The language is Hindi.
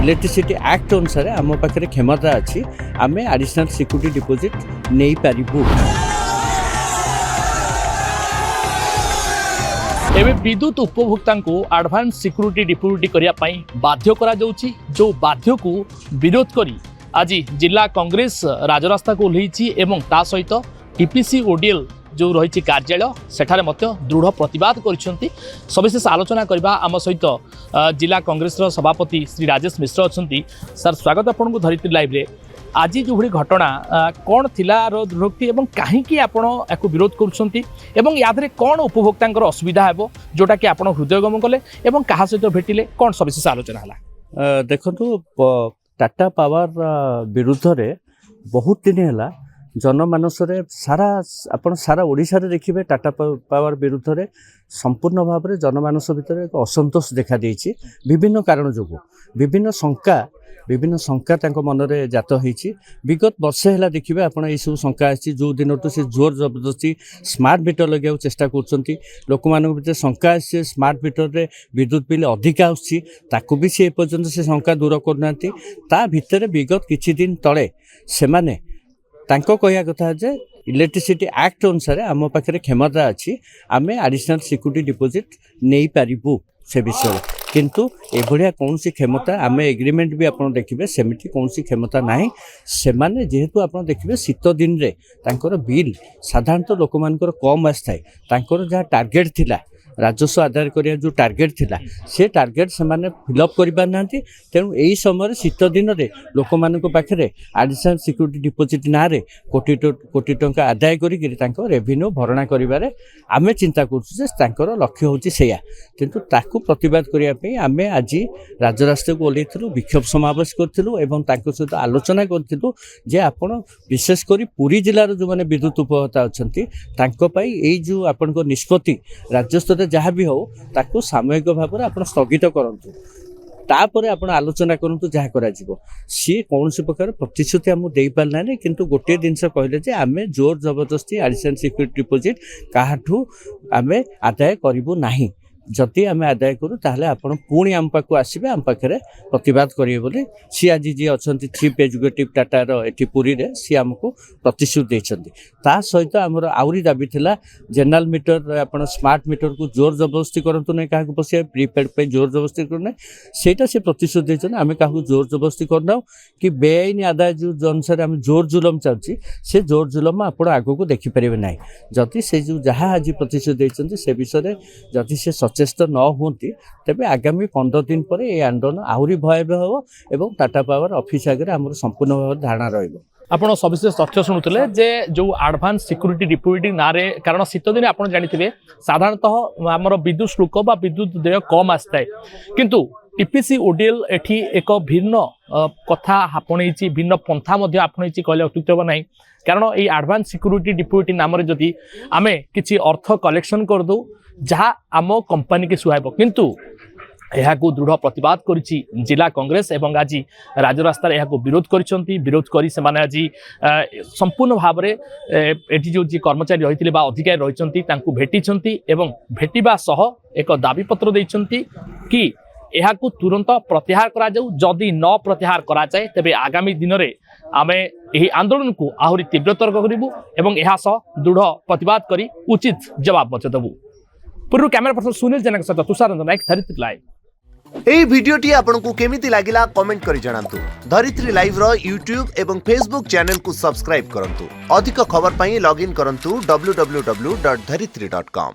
इलेक्ट्रिसिटी एक्ट अनुसार आम पाखे क्षमता अच्छी आम एडिशनल सिक्यूरिटी डिपोजिट नहीं पारिबु। एवं विद्युत उपभोक्ता को एडवांस सिक्यूरिटी डिपोजिट करने बाध्य करा जाउछि, जो बाध्य को विरोध करी आज जिला कांग्रेस राजरास्ता को ओह्लैछि एवं ता सहित टीपीसी ओडीएल जो रही कार्यालय सेठारे मध्य दृढ़ प्रतिवाद करिसेंति। सविशेष आलोचना करबा आम सहित जिला कांग्रेस सभापति श्री राजेश मिश्र अछंती। सर स्वागत आपन धरित्री लाइव रे। आज जो भली घटना कौन थिला दृढ़ोक्ति एवं कहीं आपण याको विरोध करुछंती एवं यादरे कौन उपभोक्तांकर असुविधा हेबो जोटा कि आपण हृदयगम कले एवं कहा सहित भेटिले कौन सविशेष आलोचना हला? देखंतु टाटा पावर विरुद्ध रे बहुत दिन है जनमानस सारा आपण सारा ओडिशा रे देखिबे टाटा पावर विरुद्ध रे संपूर्ण भाव में जनमानस भितर एक असंतोष देखा देइछि। विभिन्न कारण जोगु विभिन्न शंका तांको मन रे जात होइछि। विगत वर्षे हला देखिबे आपण एई सब शंका आछि जो दिन तो से जोर जबरदस्ती स्मार्ट मीटर लगाउ चेष्टा करछंती। लोक मान भितर शंका आछि स्मार्ट मीटर रे विद्युत बिल अधिक आछि, ताकू भी से पर्यंत से शंका दूर करनांती। ता भितर विगत किछि दिन तळे से माने तांको कहया कथा जे इलेक्ट्रिसिटी एक्ट अनुसार आम पाखे क्षमता अच्छी आम एडिशनल सिक्यूरिटी डिपोजिट नहीं पारिबु से विषय, किंतु एभलिया कौन सी क्षमता आम एग्रीमेंट भी आप देखिए सेमिति कौन सी क्षमता नाही। से माने जेहेतु आप देखिए शीत दिन रे तांकर बिल साधारणतः लोक मानकर कम आसଥାଏ, तांकर जहाँ टार्गेट थिला राजस्व आदाय करिया जो टार्गेट थिला से टार्गेट से माने फिलअप करि पार नांती। तेणु एई समय शीत दिन रे लोक मानक पाखरे एडिशनल सिक्यूरिटी डिपोजिट ना रे कोटी टंका आदाय करिकि तांको रेवेन्यू भरणा करिबारे आमे चिंता करछु जे तांकर लक्ष्य होची सेया, किंतु ताकू प्रतिवाद करिया पे आमे आज राजरास्ता को ओलेथिलु, विक्षोभ समावेश करथिलु एवं तांको सहित आलोचना करथिलु जे आपण विशेष करी पुरी जिल्लार जो माने विद्युत उपभोक्ता अछंती तांको पई एई जो आपनको निष्पत्ति राज्य स्तर जहाँ भी हो ताकू सामूहिक भाव में आप स्थगित करंतु, तापर आप आलोचना करंतु जहाँ करा जिवो। सी कौन सी प्रकार प्रतिश्रुति आमको दे पारना नहीं, किंतु गोटे जिनस कहले जे आमे जोर जबरदस्ती एडिशनल सिक्यूरिटी डिपोजिट काहाठू आमे आदाय करिबो नाही। जदि आम आदाय करूँ ताहले आपण पुणी आम पाखु आसबे, आम पाखे प्रतिवाद करेंगे बोली सी आज जी अच्छा चीफ एग्जीक्यूटिव टाटार एटी पुरी रे सी आमको प्रतिश्रुति देते। ता सहित आमर आउरी दाबी थिला जनरल मीटर आप स्मार्ट मीटर को जोर जबरदस्ती करंतु नहीं, क्या बस प्रीपेड पे जोर जबरदस्ती करना सेटा से प्रतिश्रुति देते। आम क्या जोर जबरदस्ती करना कि बेआईन आदाय जो अनुसार आम जोर जुलम चाहूँ से जोर जुलम आप आगू देखिपारे ना। जदि से जो जहाँ आज प्रतिश्रुति देते से विषय जदि से सचेष्ट न होती तेबे आगामी 15 दिन पर ये आंदोलन आहरी भयावह हो एवं टाटा पावर ऑफिस आगे आम संपूर्ण भाव धारणा रहिबो। आपण सविशेष तथ्य शुणुते जे जो एडवांस सिक्यूरिटी डिपोजिट ना रे कारण शीत दिन आप जानिथिबे साधारणतः आमर विद्युत शुल्क बा विद्युत देय कम आसଥାଏ, किंतु टीपीसी ओडीएल एठी एक भिन्न कथा आपणैछि, भिन्न पंथा मध्य आपणैछि कहले अत्युक्त हो नाही। कारण ये एडवांस सिक्यूरिटी डिपोजिट नाम जदि आमे किछि अर्थ कलेक्शन कर दो जहाँ आम कंपनी के सुहाइब, किंतु यह दृढ़ प्रतिवाद करिछि जिला कांग्रेस एवं आज राजरास्ता यह विरोध करिसेंति। विरोध करी से माने आज संपूर्ण भाव में एटी जो जी कर्मचारी रही अधिकारी रही भेटिछंती एवं भेटिबा सह एक दाबी पत्र देइछंती कि यह तुरंत प्रत्याहार करा जाऊ। जदि न प्रत्याहार करा जाए तेबे आगामी दिन में आमे यही आंदोलन को आहरी तीव्रतर करिबु एवं यह सह दृढ़ प्रतिवाद करी उचित जवाब मत देबु। पूर्व कैमरा पर्सन सुनील जनक सहित तुषार रंजन नायक, धरित्री लाइव। एई वीडियोटी आपनकु केमिति लागिला कमेंट करि जणांतु। धरित्री लाइव रो यूट्यूब एवं फेसबुक चैनल को सब्सक्राइब करंतु। अधिक खबर पई लॉगिन करंतु www.dharitri.com।